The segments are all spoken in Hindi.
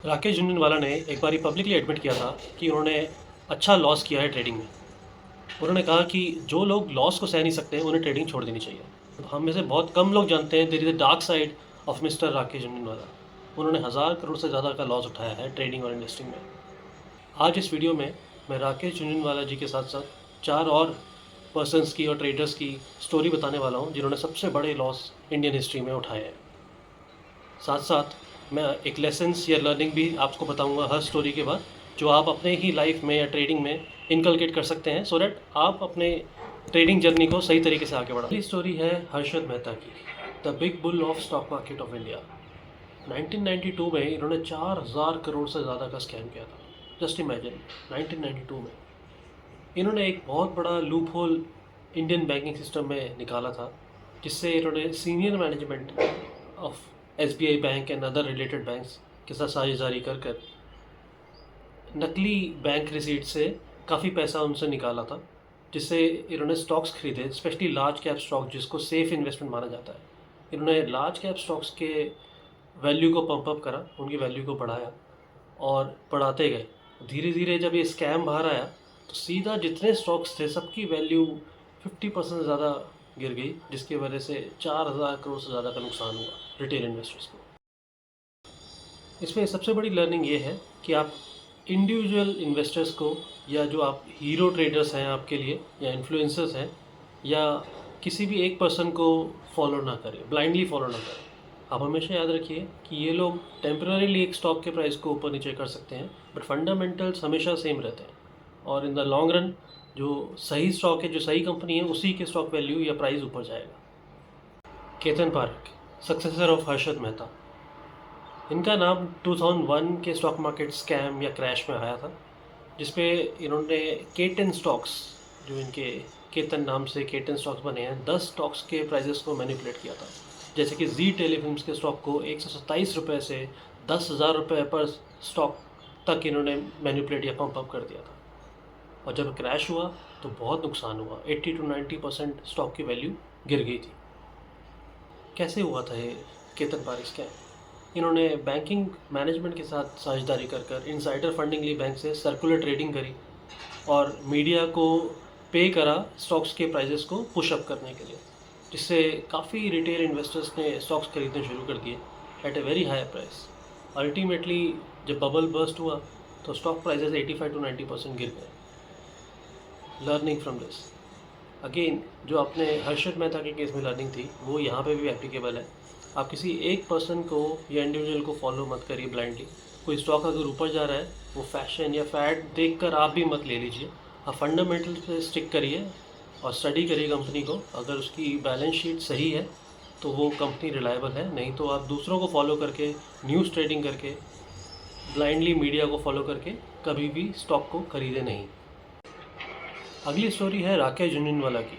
राकेश झुनझुनवाला ने एक बार पब्लिकली एडमिट किया था कि उन्होंने अच्छा लॉस किया है ट्रेडिंग में। उन्होंने कहा कि जो लोग लॉस को सह नहीं सकते उन्हें ट्रेडिंग छोड़ देनी चाहिए। हम में से बहुत कम लोग जानते हैं there is a dark side of mister Rakesh Jhunjhunwala. उन्होंने 1000 करोड़ से ज़्यादा का लॉस उठाया है ट्रेडिंग और इन्वेस्टिंग में। आज इस वीडियो में मैं राकेश झुनझुनवाला जी के साथ साथ 4 और पर्सनस की और ट्रेडर्स की स्टोरी बताने वाला हूँ जिन्होंने सबसे बड़े लॉस इंडियन हिस्ट्री में उठाए हैं। साथ साथ मैं एक लेसन्स या लर्निंग भी आपको बताऊंगा हर स्टोरी के बाद, जो आप अपने ही लाइफ में या ट्रेडिंग में इनकलकेट कर सकते हैं सो दैट आप अपने ट्रेडिंग जर्नी को सही तरीके से आगे बढ़ा। ये स्टोरी है हर्षद मेहता की, the big bull of stock market of India. 1992 में इन्होंने 4000 करोड़ से ज़्यादा का स्कैम किया था। जस्ट इमेजिन, 1992 में इन्होंने एक बहुत बड़ा loop hole Indian banking system में निकाला था, जिससे इन्होंने senior management of SBI bank and other related banks के साथ साझेदारी कर कर नकली बैंक रिसीट से काफ़ी पैसा उनसे निकाला था, जिससे इन्होंने स्टॉक्स खरीदे, स्पेशली लार्ज कैप स्टॉक जिसको सेफ इन्वेस्टमेंट माना जाता है। इन्होंने लार्ज कैप स्टॉक्स के वैल्यू को पंप अप करा, उनकी वैल्यू को बढ़ाया और बढ़ाते गए। धीरे धीरे जब ये स्कैम बाहर आया तो सीधा जितने स्टॉक्स थे सबकी वैल्यू 50% ज़्यादा गिर गई, जिसकी वजह से 4000 करोड़ से ज़्यादा का नुकसान हुआ रिटेल इन्वेस्टर्स को। इसमें सबसे बड़ी लर्निंग ये है कि आप इंडिविजुअल इन्वेस्टर्स को, या जो आप हीरो ट्रेडर्स हैं आपके लिए, या इन्फ्लुएंसर्स हैं, या किसी भी एक पर्सन को फॉलो ना करें, ब्लाइंडली फॉलो ना करें। आप हमेशा याद रखिए कि ये लोग टेम्पररीली एक स्टॉक के प्राइस को ऊपर नीचे कर सकते हैं, बट फंडामेंटल्स हमेशा सेम रहते हैं और इन द लॉन्ग रन जो सही स्टॉक है, जो सही कंपनी है, उसी के स्टॉक वैल्यू या प्राइस ऊपर जाएगा। केतन पारेख, सक्सेसर ऑफ हर्षद मेहता, इनका नाम 2001 के स्टॉक मार्केट स्कैम या क्रैश में आया था, जिसपे इन्होंने केटन स्टॉक्स, जो इनके केतन नाम से केटन स्टॉक्स बने हैं, 10 स्टॉक्स के प्राइजेस को मैनिपुलेट किया था। जैसे कि जी टेलीफिल्म्स के स्टॉक को 127 रुपये से 10,000 रुपये पर स्टॉक तक इन्होंने मैनिपुलेट या पंप अप कर दिया था। और जब क्रैश हुआ तो बहुत नुकसान हुआ, 80 to 90% स्टॉक की वैल्यू गिर गई थी। कैसे हुआ था ये केतन पारेख स्कैम? इन्होंने बैंकिंग मैनेजमेंट के साथ साझेदारी कर कर इनसाइडर फंडिंग ली, बैंक से सर्कुलर ट्रेडिंग करी और मीडिया को पे करा स्टॉक्स के प्राइजेस को पुश अप करने के लिए, जिससे काफ़ी रिटेल इन्वेस्टर्स ने स्टॉक्स खरीदने शुरू कर दिए at a very high price. Ultimately जब बबल बर्स्ट हुआ तो स्टॉक प्राइजेस 85 to 90% गिर गए। लर्निंग फ्रॉम दिस, अगेन जो अपने हर्षद मेहता के केस में लर्निंग थी वो यहाँ पे भी एप्लीकेबल है। आप किसी एक पर्सन को या इंडिविजुअल को फॉलो मत करिए ब्लाइंडली। कोई स्टॉक अगर ऊपर जा रहा है, वो फैशन या फैड देखकर आप भी मत ले लीजिए। आप फंडामेंटल पे स्टिक करिए और स्टडी करिए कंपनी को। अगर उसकी बैलेंस शीट सही है तो वो कंपनी रिलायबल है, नहीं तो आप दूसरों को फॉलो करके, न्यूज़ ट्रेडिंग करके, ब्लाइंडली मीडिया को फॉलो करके कभी भी स्टॉक को खरीदे नहीं। अगली स्टोरी है राकेश झुनझुनवाला की,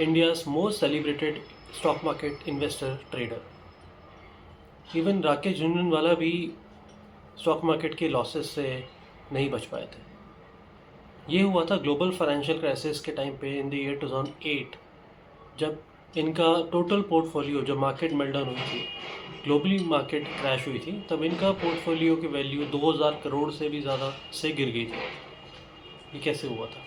India's most celebrated stock market investor trader. Even Rakesh Jhunjhunwala भी स्टॉक मार्केट के लॉसेस से नहीं बच पाए थे। ये हुआ था ग्लोबल फाइनेंशियल क्राइसिस के टाइम पे इन द ईयर 2008, जब इनका टोटल पोर्टफोलियो, जब मार्केट मेल्टडाउन हुई थी, ग्लोबली मार्केट क्रैश हुई थी, तब इनका पोर्टफोलियो की वैल्यू 2000 करोड़ से भी ज़्यादा से गिर गई थी। ये कैसे हुआ था?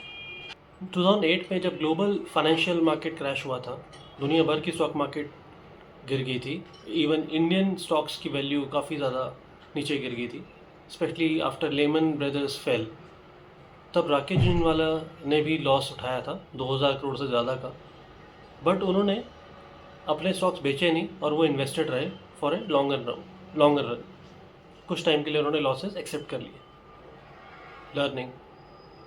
2008 में जब ग्लोबल फाइनेंशियल मार्केट क्रैश हुआ था, दुनिया भर की स्टॉक मार्केट गिर गई थी। इवन इंडियन स्टॉक्स की वैल्यू काफ़ी ज़्यादा नीचे गिर गई थी, specially after Lehman Brothers fail. तब राकेश झुनझुनवाला ने भी लॉस उठाया था 2000 करोड़ से ज़्यादा का, बट उन्होंने अपने स्टॉक्स बेचे नहीं और वो इन्वेस्टेड रहे फॉर ए लॉन्गर रन। कुछ टाइम के लिए उन्होंने लॉसेस एक्सेप्ट कर लिए। लर्निंग,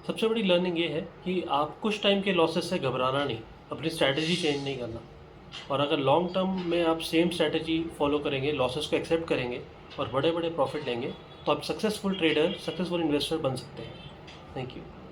सबसे बड़ी लर्निंग ये है कि आप कुछ टाइम के लॉसेस से घबराना नहीं, अपनी स्ट्रैटेजी चेंज नहीं करना। और अगर लॉन्ग टर्म में आप सेम स्ट्रैटेजी फॉलो करेंगे, लॉसेस को एक्सेप्ट करेंगे और बड़े बड़े प्रॉफिट लेंगे, तो आप सक्सेसफुल ट्रेडर, सक्सेसफुल इन्वेस्टर बन सकते हैं। Thank you.